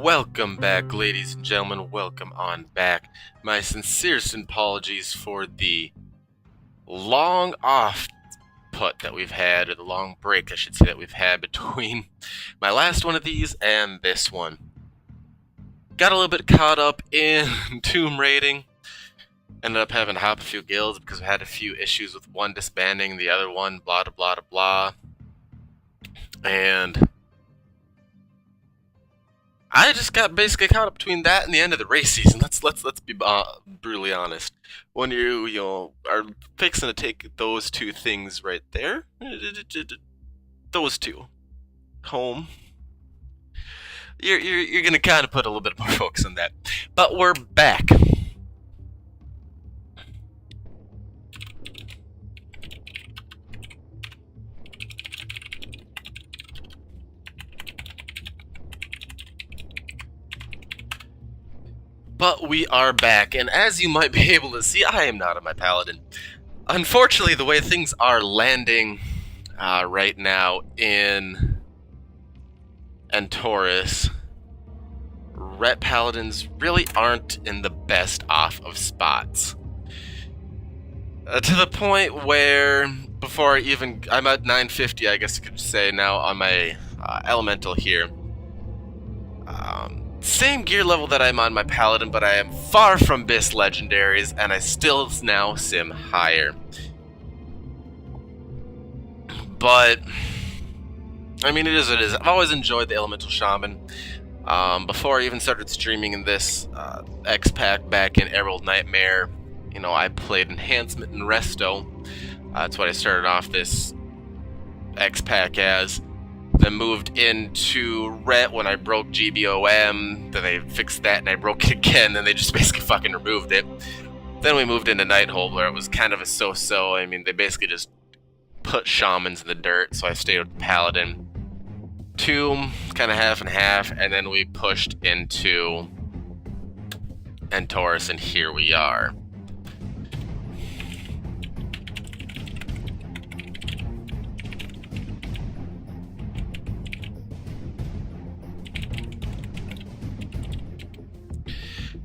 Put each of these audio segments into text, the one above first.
welcome back, ladies and gentlemen. Welcome on back. My sincerest apologies for the long off put that we've had, or the long break, I should say, that we've had between my last one of these and this one. Got a little bit caught up in tomb raiding. Ended up having to hop a few guilds because we had a few issues with one disbanding, the other one, blah, blah, blah, blah. And I just got basically caught up between that and the end of the race season. Let's be brutally honest. When you are fixing to take those two things right there, those two home, you're gonna kind of put a little bit more focus on that. But we're back. But we are back, and as you might be able to see, I am not on my paladin. Unfortunately, the way things are landing right now in Antorus, ret paladins really aren't in the best off of spots. To the point where, before I'm at 950, I guess I could say now on my elemental here. Same gear level that I'm on my paladin, but I am far from best legendaries, and I still now sim higher. But I mean, it is what it is. I've always enjoyed the elemental shaman. Before I even started streaming in this X-Pack back in Emerald Nightmare, I played Enhancement and Resto. That's what I started off this X-Pack as. Then moved into Ret when I broke GBOM, then they fixed that and I broke it again, then they just basically fucking removed it. Then we moved into Nighthold where it was kind of a so-so. I mean, they basically just put shamans in the dirt, so I stayed with Paladin. Tomb, kind of half and half, and then we pushed into Antorus, and here we are.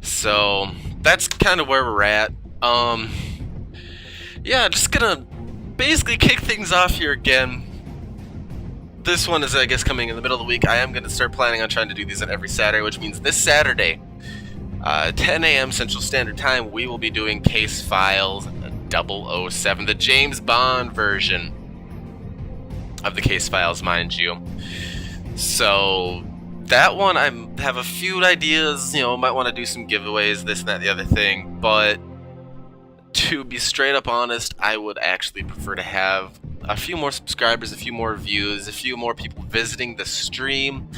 So that's kind of where we're at. Yeah, just gonna basically kick things off here again. This one is, I guess, coming in the middle of the week. I am gonna start planning on trying to do these on every Saturday, which means this Saturday, 10 a.m. Central Standard Time, we will be doing Case Files 007, the James Bond version of the Case Files, mind you. So that one, I have a few ideas, might want to do some giveaways, this and that, the other thing, but to be straight up honest, I would actually prefer to have a few more subscribers, a few more views, a few more people visiting the stream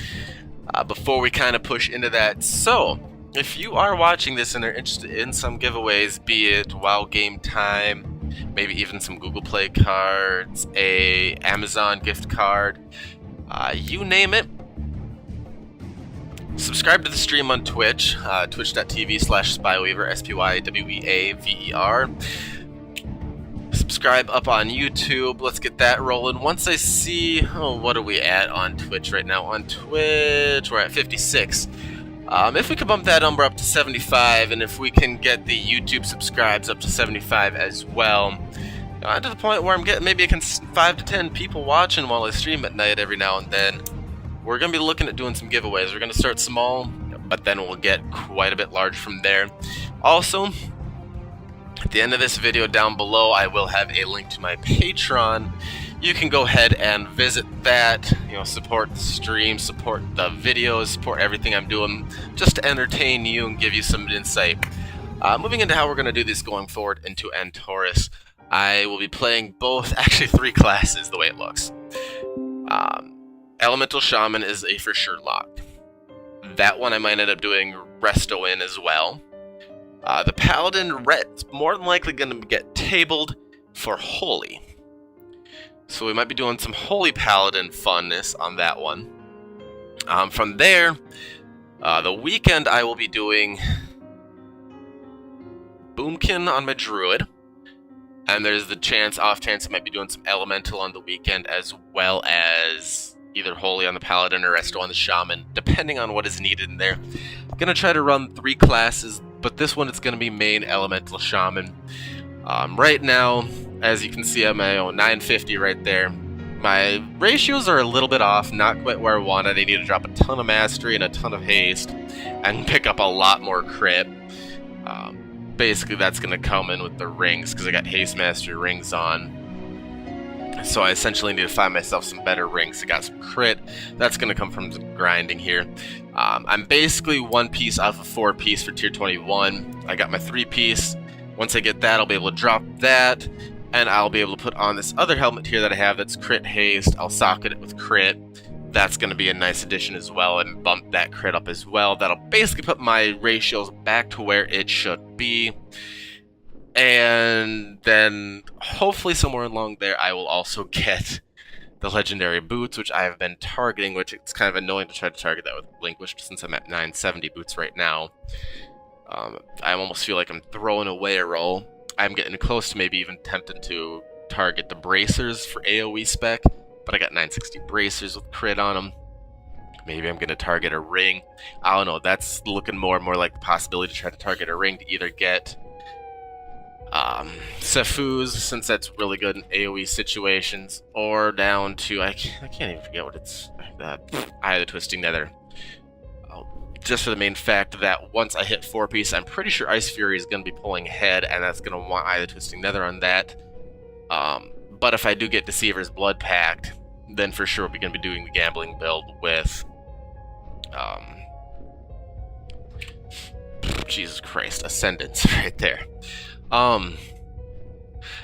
before we kind of push into that. So, if you are watching this and are interested in some giveaways, be it WoW Game Time, maybe even some Google Play cards, a Amazon gift card, you name it, subscribe to the stream on Twitch, twitch.tv/spyweaver, SPYWEAVER. Subscribe up on YouTube. Let's get that rolling. Once I see, what are we at on Twitch right now? On Twitch, we're at 56. If we can bump that number up to 75, and if we can get the YouTube subscribes up to 75 as well, to the point where I'm getting maybe 5 to 10 people watching while I stream at night every now and then, we're going to be looking at doing some giveaways. We're going to start small, but then we'll get quite a bit large from there. Also, at the end of this video down below, I will have a link to my Patreon. You can go ahead and visit that, support the stream, support the videos, support everything I'm doing, just to entertain you and give you some insight. Moving into how we're going to do this going forward into Antorus, I will be playing both, actually 3 classes, the way it looks. Elemental Shaman is a for sure lock. That one I might end up doing Resto in as well. The Paladin Ret's more than likely going to get tabled for Holy. So we might be doing some Holy Paladin funness on that one. From there, the weekend I will be doing Boomkin on my Druid. And there's the off chance I might be doing some Elemental on the weekend, as well as either wholly on the Paladin or resto on the Shaman, depending on what is needed in there. I'm going to try to run 3 classes, but this one it's going to be main Elemental Shaman. Right now, as you can see, I'm at 950 right there. My ratios are a little bit off, not quite where I wanted. I need to drop a ton of mastery and a ton of haste, and pick up a lot more crit. Basically, that's going to come in with the rings, because I got haste mastery rings on. So I essentially need to find myself some better rings. I got some crit. That's going to come from grinding here. I'm basically 1 piece off of 4 piece for tier 21. I got my 3 piece. Once I get that, I'll be able to drop that, and I'll be able to put on this other helmet here that I have that's crit haste. I'll socket it with crit. That's going to be a nice addition as well, and bump that crit up as well. That'll basically put my ratios back to where it should be. And then, hopefully somewhere along there, I will also get the legendary boots, which I have been targeting, which it's kind of annoying to try to target that with Relinquished, since I'm at 970 boots right now. I almost feel like I'm throwing away a roll. I'm getting close to maybe even tempting to target the bracers for AoE spec, but I got 960 bracers with crit on them. Maybe I'm going to target a ring. I don't know, that's looking more and more like the possibility to try to target a ring to either get Sefu's, since that's really good in AoE situations, or down to, I can't even forget what it's, Eye of the Twisting Nether. Just for the main fact that once I hit 4 piece, I'm pretty sure Ice Fury is going to be pulling ahead, and that's going to want Eye of the Twisting Nether on that. But if I do get Deceiver's Blood Pact, then for sure we're going to be doing the gambling build with Jesus Christ, Ascendance right there.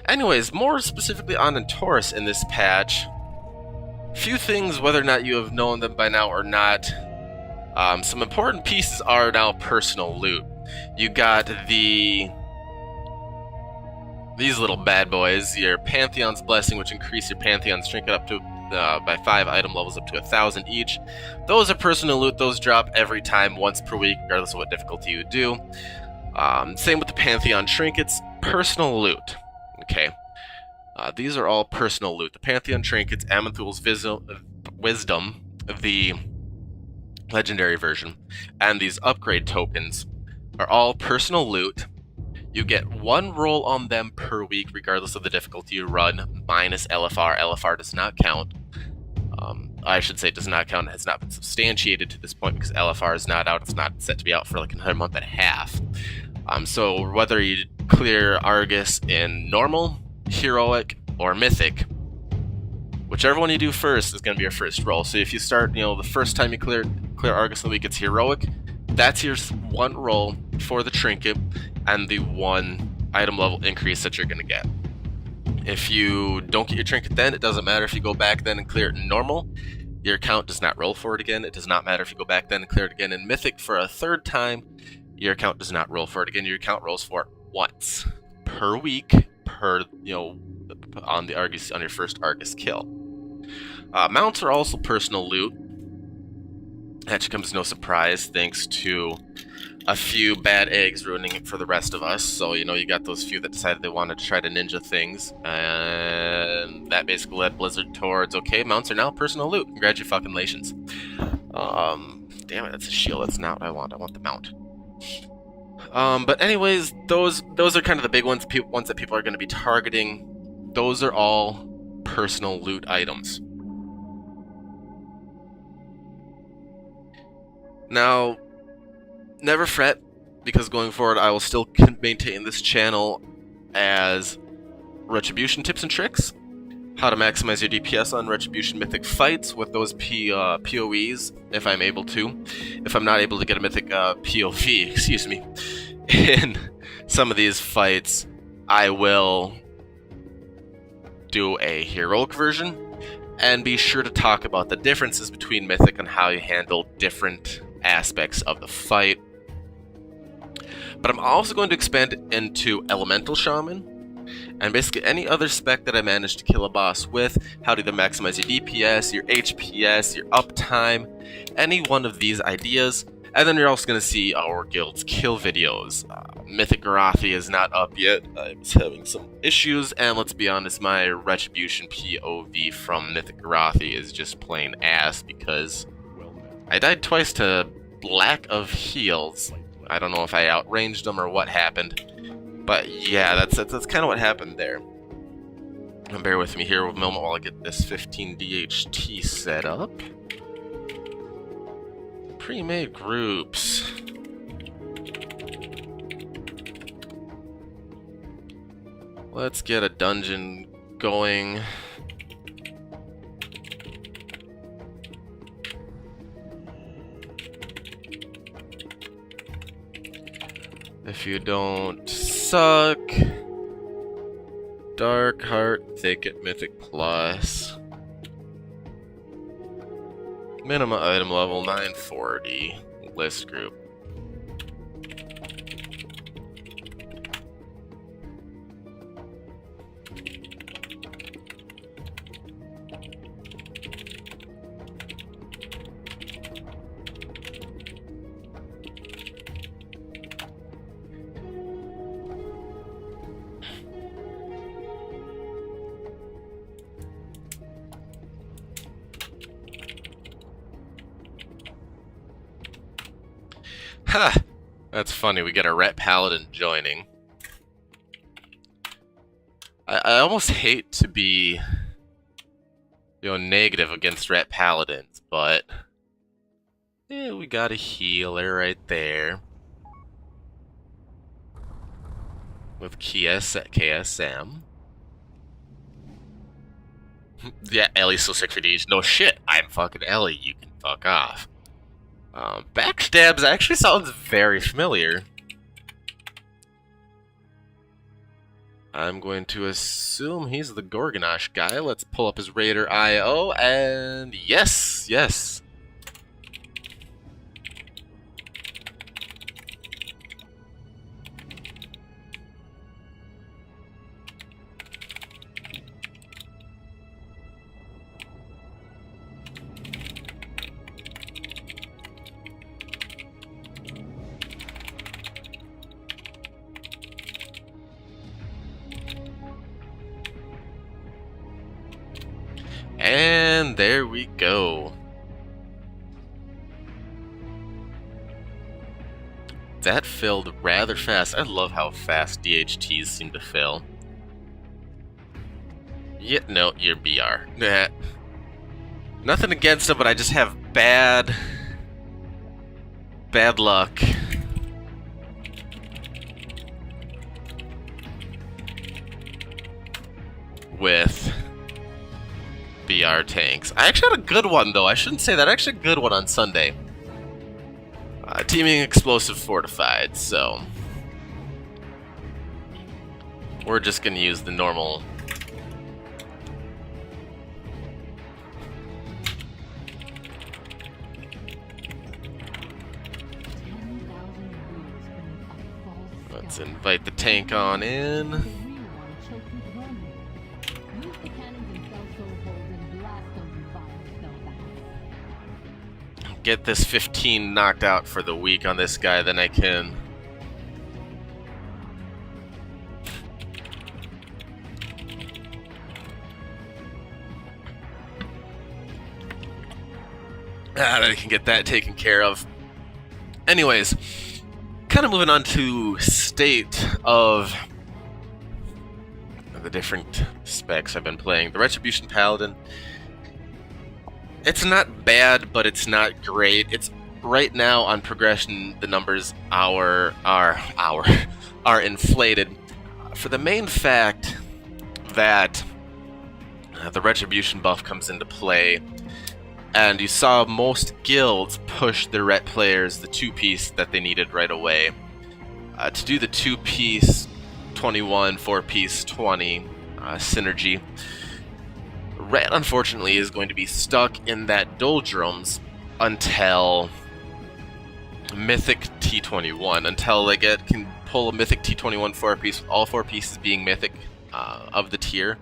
Anyways, more specifically on Antorus in this patch, few things, whether or not you have known them by now or not. Some important pieces are now personal loot. You got these little bad boys, your Pantheon's Blessing, which increase your Pantheon's trinket up to by 5 item levels up to 1,000 each. Those are personal loot. Those drop every time, once per week, regardless of what difficulty you do. Same with the Pantheon trinkets, personal loot. Okay, these are all personal loot. The Pantheon trinkets, Aman'Thul's Wisdom, the legendary version, and these upgrade tokens are all personal loot. You get 1 roll on them per week, regardless of the difficulty you run, minus LFR. LFR does not count. I should say does not count. It has not been substantiated to this point because LFR is not out. It's not set to be out for like another month and a half. So whether you clear Argus in normal, heroic, or mythic, whichever one you do first is going to be your first roll. So if you start, the first time you clear Argus in the week, it's heroic. That's your 1 roll for the trinket and the 1 item level increase that you're going to get. If you don't get your trinket then, it doesn't matter if you go back then and clear it in normal. Your account does not roll for it again. It does not matter if you go back then and clear it again in mythic for a 3rd time. Your account does not roll for it again. Your account rolls for it once per week, on the Argus, on your first Argus kill. Mounts are also personal loot. That should come as no surprise, thanks to a few bad eggs ruining it for the rest of us. So, you got those few that decided they wanted to try to ninja things, and that basically led Blizzard towards, okay, mounts are now personal loot. Congratulations. Damn it, that's a shield. That's not what I want. I want the mount. But anyways, those are kind of the big ones that people are going to be targeting. Those are all personal loot items. Now, never fret, because going forward I will still maintain this channel as Retribution tips and tricks, how to maximize your DPS on Retribution Mythic fights with those PoEs, if I'm able to. If I'm not able to get a Mythic POV, excuse me, in some of these fights, I will do a heroic version, and be sure to talk about the differences between Mythic and how you handle different aspects of the fight. But I'm also going to expand it into Elemental Shaman, and basically any other spec that I manage to kill a boss with, how to either maximize your DPS, your HPS, your uptime, any one of these ideas. And then you're also going to see our guild's kill videos. Mythic Garathi is not up yet. I was having some issues, and let's be honest, my Retribution POV from Mythic Garathi is just plain ass because I died twice to lack of heals. I don't know if I outranged them or what happened, but yeah, that's kind of what happened there. And bear with me here a moment while I get this 15 DHT set up. Pre-made groups. Let's get a dungeon going. If you don't suck, Dark Heart Thicket Mythic Plus. Minimum item level 940. List group. Ha! That's funny, we get a Ret Paladin joining. I almost hate to be, negative against Ret Paladins, but yeah, we got a healer right there. With KSM. Yeah, Ellie's so sick for these. No shit, I'm fucking Ellie, you can fuck off. Backstabs actually sounds very familiar. I'm going to assume he's the Gorgonosh guy. Let's pull up his Raider IO, and yes, yes. And there we go. That filled rather fast. I love how fast DHTs seem to fill. Yeah, no, you're BR. Nah. Nothing against it, but I just have bad luck. With BR tanks. I actually had a good one, though. I shouldn't say that. Actually, a good one on Sunday. Teaming Explosive Fortified, so we're just going to use the normal. Let's invite the tank on in. Get this 15 knocked out for the week on this guy, then I can then I can get that taken care of. Anyways, kind of moving on to state of the different specs I've been playing. The Retribution Paladin. It's not bad, but it's not great. It's right now on progression. The numbers are inflated for the main fact that the Retribution buff comes into play, and you saw most guilds push their Ret players the 2-piece that they needed right away. To do the 2-piece 21, 4-piece 20 synergy, Ret, unfortunately, is going to be stuck in that doldrums until Mythic T21, until they can pull a Mythic T21 4-piece, with all 4 pieces being Mythic of the tier.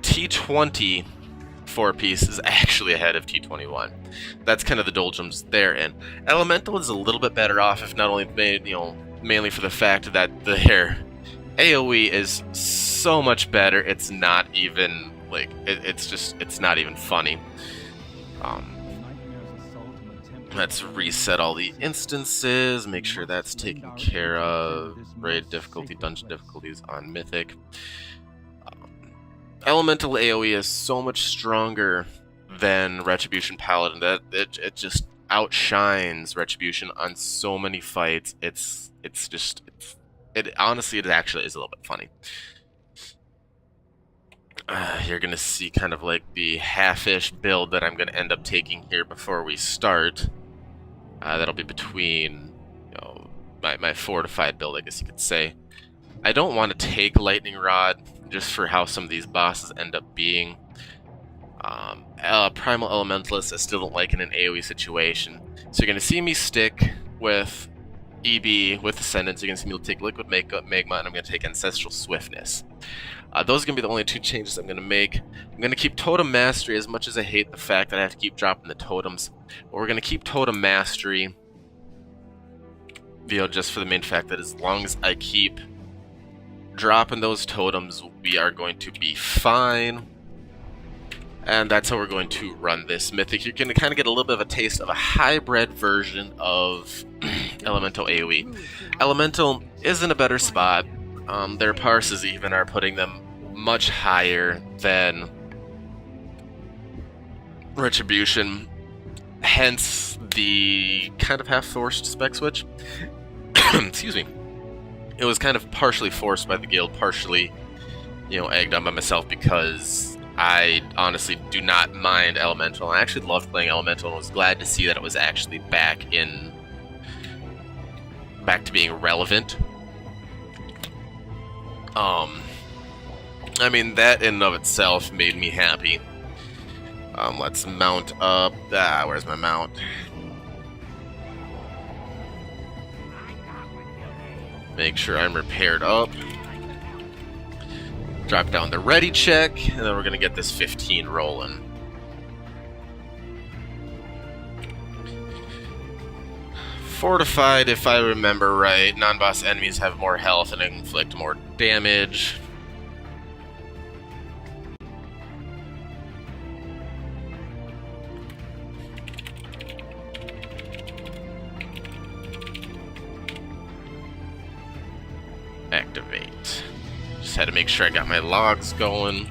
T20 4-piece is actually ahead of T21. That's kind of the doldrums they're in. Elemental is a little bit better off, if not only made, mainly for the fact that their AoE is so much better. It's not even like it's not even funny. Let's reset all the instances, make sure that's taken care of. Raid difficulty, dungeon difficulties on Mythic. Elemental AoE is so much stronger than Retribution Paladin that it just outshines Retribution on so many fights. It honestly, it actually is a little bit funny. You're gonna see kind of like the half-ish build that I'm gonna end up taking here before we start. That'll be between, you know, my fortified build, I guess you could say. I don't want to take Lightning Rod just for how some of these bosses end up being. Primal Elementalist I still don't like in an AoE situation. So you're gonna see me stick with EB with Ascendance. You're gonna see me take Liquid Magma, and I'm gonna take Ancestral Swiftness. Those are gonna be the only two changes I'm gonna make. I'm gonna keep Totem Mastery, as much as I hate the fact that I have to keep dropping the totems. But we're gonna keep Totem Mastery, you know, just for the main fact that as long as I keep dropping those totems, we are going to be fine. And that's how we're going to run this Mythic. You're going to kind of get a little bit of a taste of a hybrid version of Elemental AoE. Elemental is in a better spot. Their parses even are putting them much higher than Retribution. Hence the kind of half-forced spec switch. Excuse me. It was kind of partially forced by the guild, partially, you know, egged on by myself, because I honestly do not mind Elemental. I actually loved playing Elemental and was glad to see that it was actually back to being relevant. I mean, that in and of itself made me happy. Let's mount up. Where's my mount? Make sure I'm repaired up. Drop down the ready check, and then we're gonna get this 15 rolling. Fortified, if I remember right, non-boss enemies have more health and inflict more damage. Activate. Just had to make sure I got my logs going.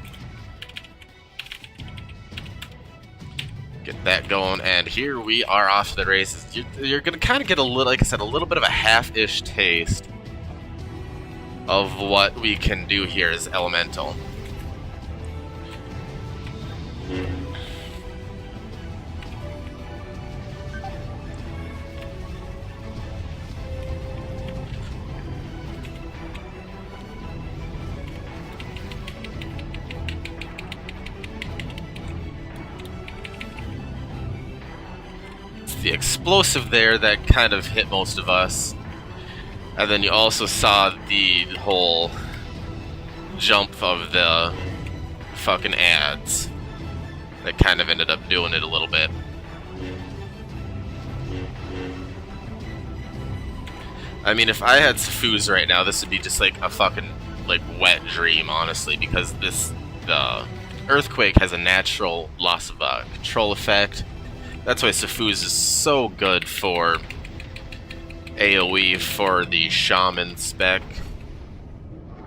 Get that going, and here we are off to the races. You're gonna kind of get a little, like I said, a little bit of a half-ish taste of what we can do here as Elemental. The explosive there that kind of hit most of us, and then you also saw the whole jump of the fucking ads that kind of ended up doing it a little bit. I mean, if I had Safuz right now, this would be just like a fucking like wet dream, honestly, because the earthquake has a natural loss of control effect. That's why Safuz is so good for AoE for the Shaman spec.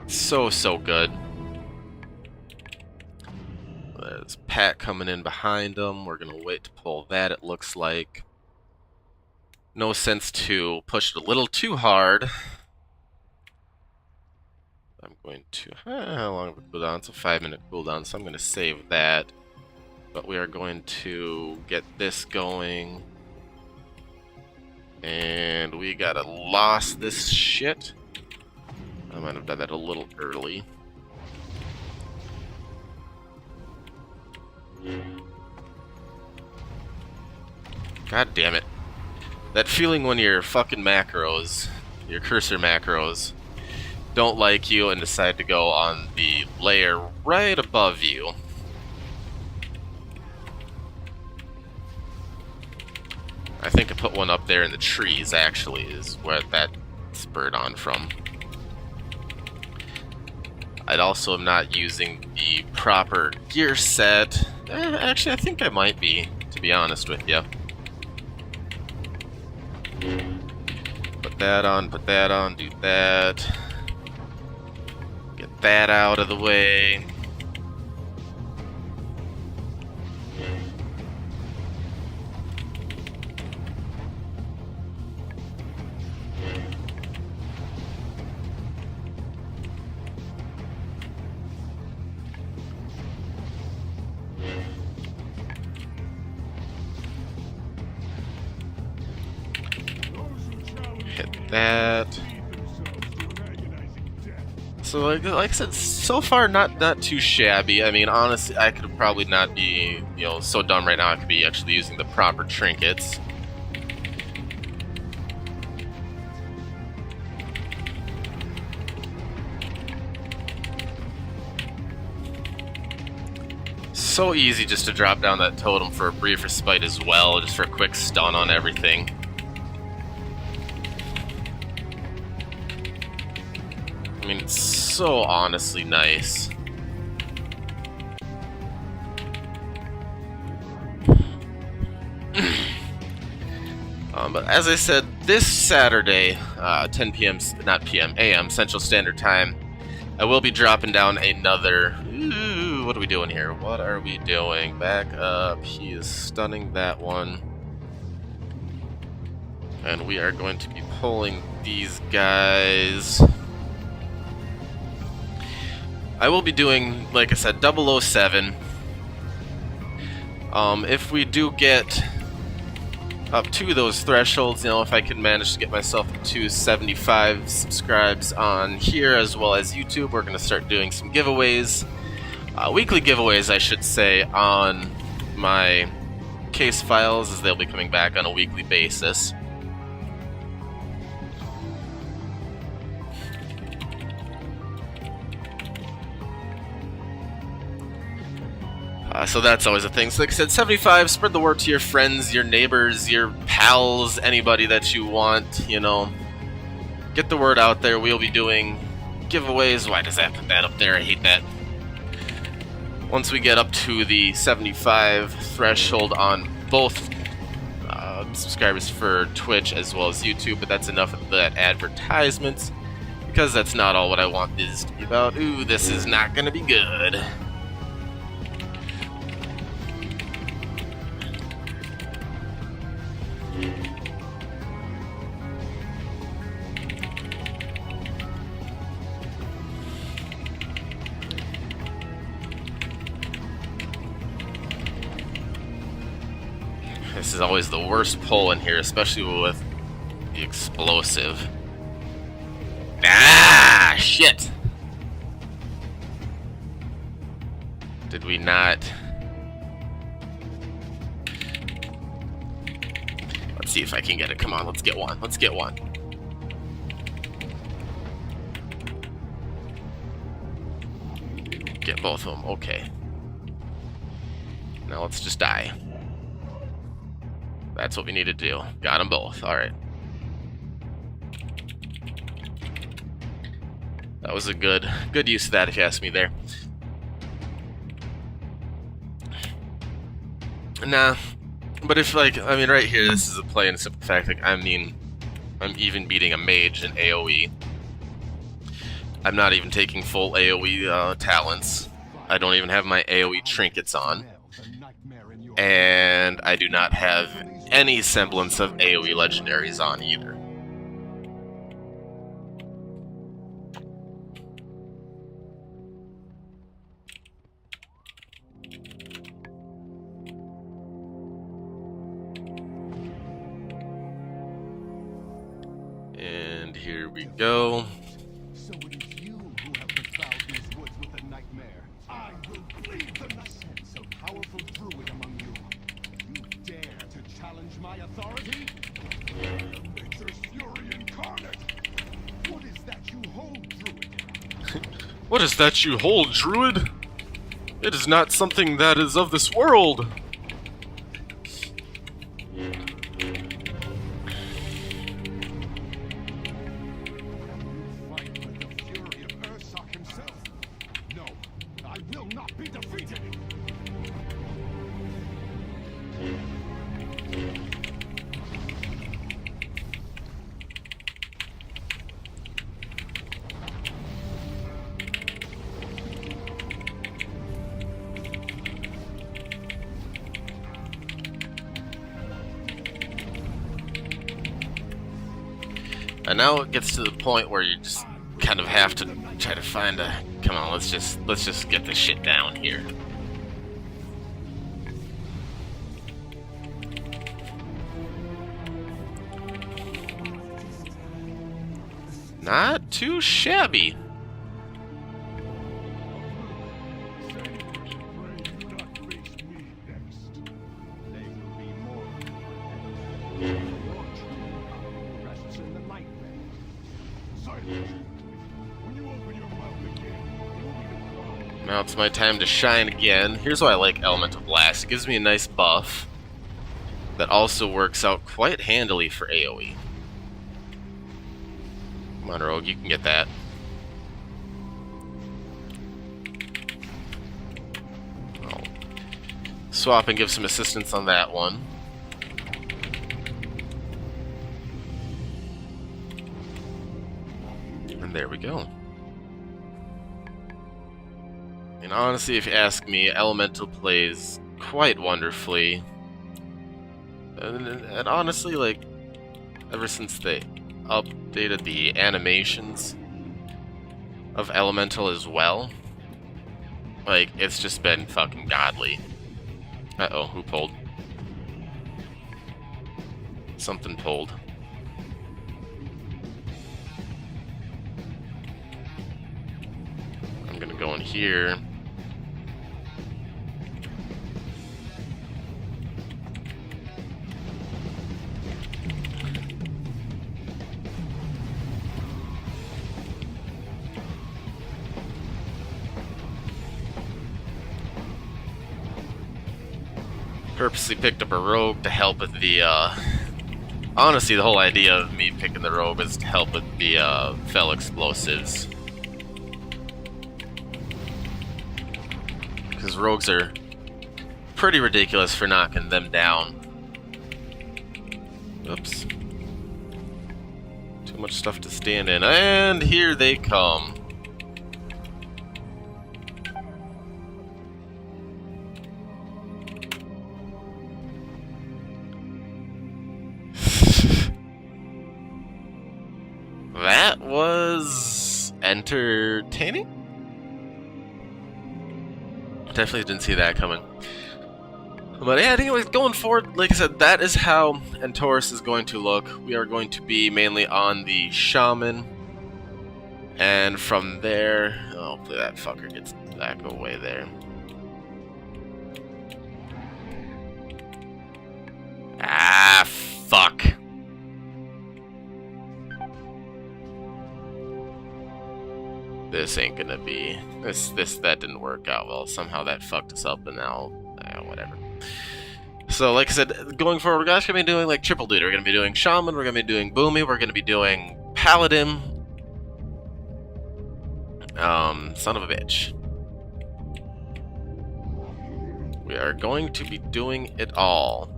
So good. There's Pat coming in behind him. We're going to wait to pull that, it looks like. No sense to push it a little too hard. I'm going to... how long of a cooldown? It's a 5-minute cooldown, so I'm going to save that. But we are going to get this going. And we gotta loss this shit. I might have done that a little early. God damn it. That feeling when your fucking macros, your cursor macros, don't like you and decide to go on the layer right above you. I think I put one up there in the trees, actually, is where that spurred on from. I also am not using the proper gear set. Actually, I think I might be, to be honest with you. Put that on, do that. Get that out of the way. Hit that. So like I said, so far not too shabby. I mean, honestly, I could probably not be, so dumb right now. I could be actually using the proper trinkets. So easy just to drop down that totem for a brief respite as well, just for a quick stun on everything. I mean, it's so honestly nice. But as I said, this Saturday, 10 p.m., not p.m., a.m. Central Standard Time, I will be dropping down another... Ooh, what are we doing here? What are we doing? Back up. He is stunning that one. And we are going to be pulling these guys. I will be doing, like I said, 007. If we do get up to those thresholds, if I can manage to get myself to 75 subscribes on here as well as YouTube, we're going to start doing some giveaways. Weekly giveaways, I should say, on my case files, as they'll be coming back on a weekly basis. So that's always a thing. So like I said, 75, spread the word to your friends, your neighbors, your pals, anybody that you want, Get the word out there. We'll be doing giveaways. Why does that put that up there? I hate that. Once we get up to the 75 threshold on both subscribers for Twitch as well as YouTube, but that's enough of that advertisements, because that's not all what I want this to be about. Ooh, this is not going to be good. This is always the worst pull in here, especially with the explosive. Ah, shit! Did we not? Let's see if I can get it. Come on, let's get one. Let's get one. Get both of them. Okay. Now let's just die. That's what we need to do. Got them both. Alright. That was a good use of that, if you ask me there. Nah. But if, right here, this is a play in a simple fact. I'm even beating a mage in AoE. I'm not even taking full AoE talents. I don't even have my AoE trinkets on. And I do not have any semblance of AoE legendaries on either. And here we go. So it is you who have befouled these woods with a nightmare. I will bleed the sense of powerful druid among you. You dare to challenge my authority? Nature's fury incarnate. What is that you hold, druid? What is that you hold, druid? It is not something that is of this world. And now it gets to the point where you just kind of have to try to find a... Come on, let's just get this shit down here. Not too shabby. Now it's my time to shine again. Here's why I like Elemental Blast. It gives me a nice buff that also works out quite handily for AoE. Come on, Rogue, you can get that. I'll swap and give some assistance on that one. And there we go. And honestly, if you ask me, Elemental plays quite wonderfully. And honestly, like, ever since they updated the animations of Elemental as well, like, it's just been fucking godly. Uh-oh, who pulled? Something pulled. I'm gonna go in here. Purposely picked up a rogue to help with the, honestly, the whole idea of me picking the rogue is to help with the, fell explosives. Because rogues are pretty ridiculous for knocking them down. Oops. Too much stuff to stand in. And here they come. That was entertaining. Definitely didn't see that coming. But yeah, anyways, going forward, like I said, that is how Antorus is going to look. We are going to be mainly on the Shaman. And from there... hopefully that fucker gets back away there. Ah, fuck. This ain't gonna be... That didn't work out well. Somehow that fucked us up, and now... whatever. So, like I said, going forward, we're gonna be doing, like, triple duty. We're gonna be doing Shaman, we're gonna be doing Boomy, we're gonna be doing Paladin. Son of a bitch. We are going to be doing it all.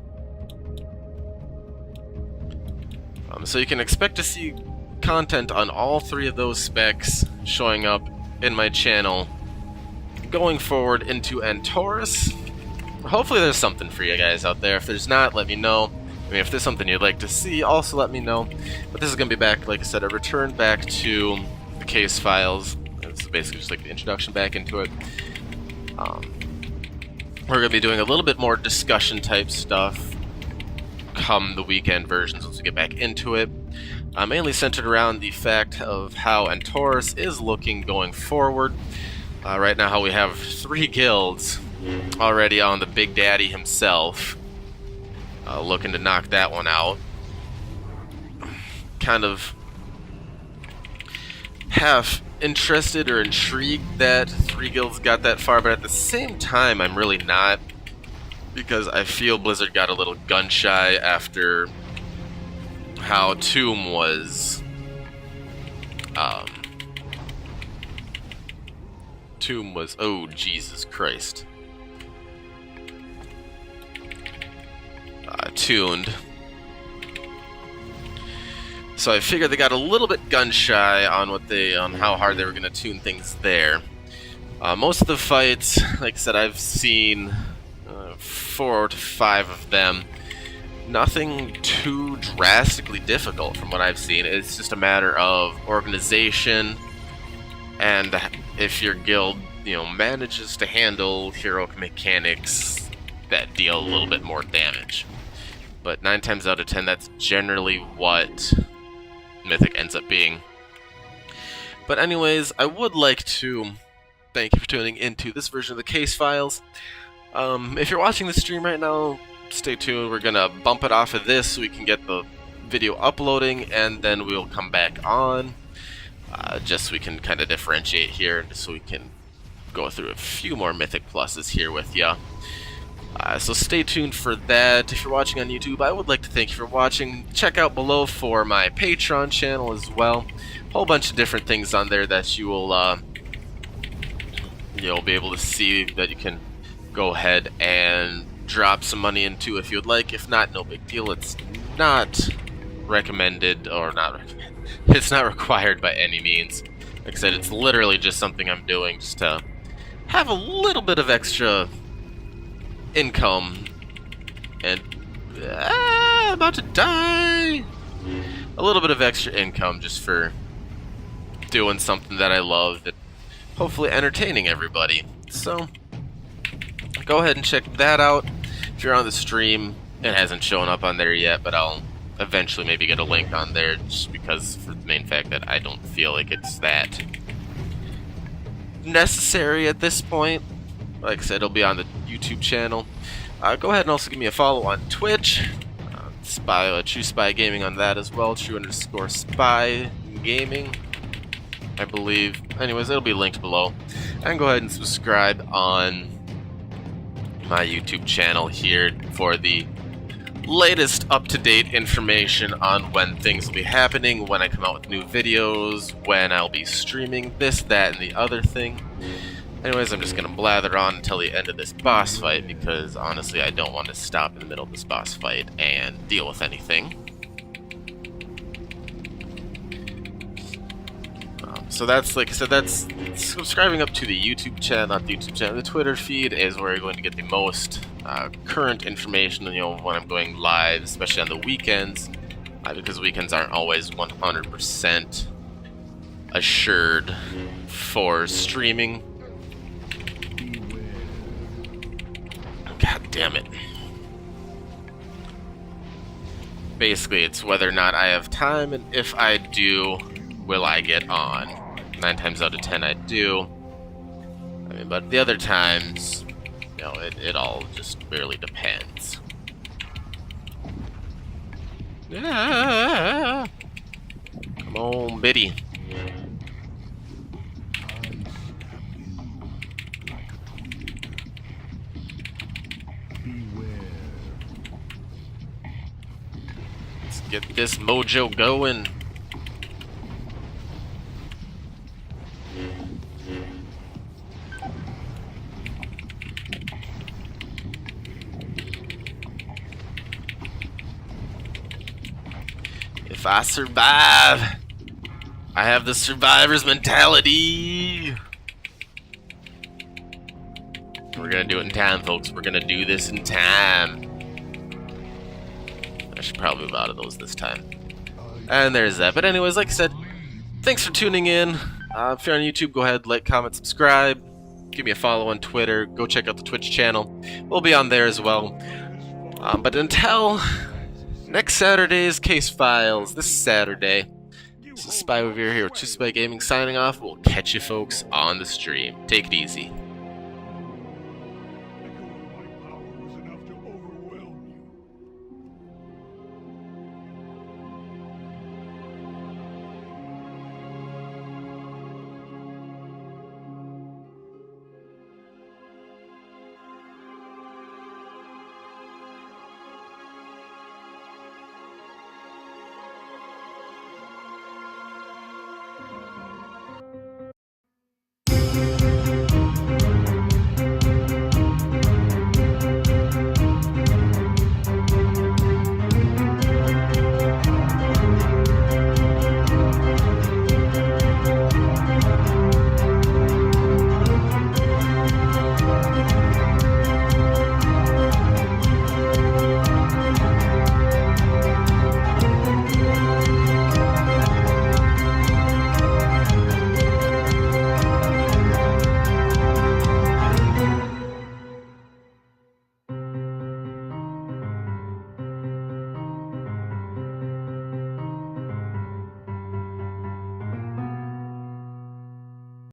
So you can expect to see content on all three of those specs showing up in my channel going forward into Antorus. Hopefully there's something for you guys out there. If there's not, let me know. I mean, if there's something you'd like to see, also let me know. But this is going to be back, like I said, a return back to the case files. It's basically just like the introduction back into it. We're going to be doing a little bit more discussion type stuff come the weekend versions once we get back into it. Mainly centered around the fact of how Antorus is looking going forward. Right now, how we have 3 guilds already on the Big Daddy himself, looking to knock that one out. Kind of half interested or intrigued that 3 guilds got that far, but at the same time, I'm really not, because I feel Blizzard got a little gun shy after how Tomb was oh Jesus Christ, tuned. So I figured they got a little bit gun shy on how hard they were going to tune things there. Most of the fights, like I said, I've seen 4 to 5 of them Nothing too drastically difficult from what I've seen. It's just a matter of organization, and if your guild, manages to handle heroic mechanics that deal a little bit more damage. But 9 times out of 10, that's generally what Mythic ends up being. But anyways, I would like to thank you for tuning into this version of the case files. If you're watching the stream right now, stay tuned. We're gonna bump it off of this so we can get the video uploading, and then we'll come back on, just so we can kind of differentiate here, just so we can go through a few more Mythic Pluses here with ya. So stay tuned for that. If you're watching on YouTube, I would like to thank you for watching. Check out below for my Patreon channel as well. A whole bunch of different things on there that you will you'll be able to see that you can go ahead and drop some money into if you'd like. If not, no big deal. It's not recommended, or not recommended. It's not required by any means. Like I said, it's literally just something I'm doing just to have a little bit of extra income. And I'm about to die. A little bit of extra income just for doing something that I love and hopefully entertaining everybody. So go ahead and check that out. If you're on the stream, it hasn't shown up on there yet, but I'll eventually maybe get a link on there, just because, for the main fact that I don't feel like it's that necessary at this point. Like I said, it'll be on the YouTube channel. Go ahead and also give me a follow on Twitch. True Spy Gaming on that as well. True_Spy Gaming, I believe. Anyways, it'll be linked below. And go ahead and subscribe on my YouTube channel here for the latest up-to-date information on when things will be happening, when I come out with new videos, when I'll be streaming this, that, and the other thing. Anyways, I'm just gonna blather on until the end of this boss fight, because honestly I don't want to stop in the middle of this boss fight and deal with anything. So that's, like I said, that's subscribing up to the YouTube channel, not the YouTube channel, the Twitter feed is where you're going to get the most current information, when I'm going live, especially on the weekends, because weekends aren't always 100% assured for streaming. God damn it. Basically, it's whether or not I have time, and if I do, will I get on? 9 times out of 10 I do. I mean, but the other times, it all just barely depends. Ah! Come on, Biddy. Let's get this mojo going. If I survive, I have the survivor's mentality. We're gonna do it in time, folks. We're gonna do this in time. I should probably move out of those this time. And there's that. But anyways, like I said, thanks for tuning in. If you're on YouTube, go ahead, like, comment, subscribe. Give me a follow on Twitter. Go check out the Twitch channel. We'll be on there as well. But until next Saturday's case files, this Saturday, this is Spy over here with True Spy Gaming signing off. We'll catch you folks on the stream. Take it easy.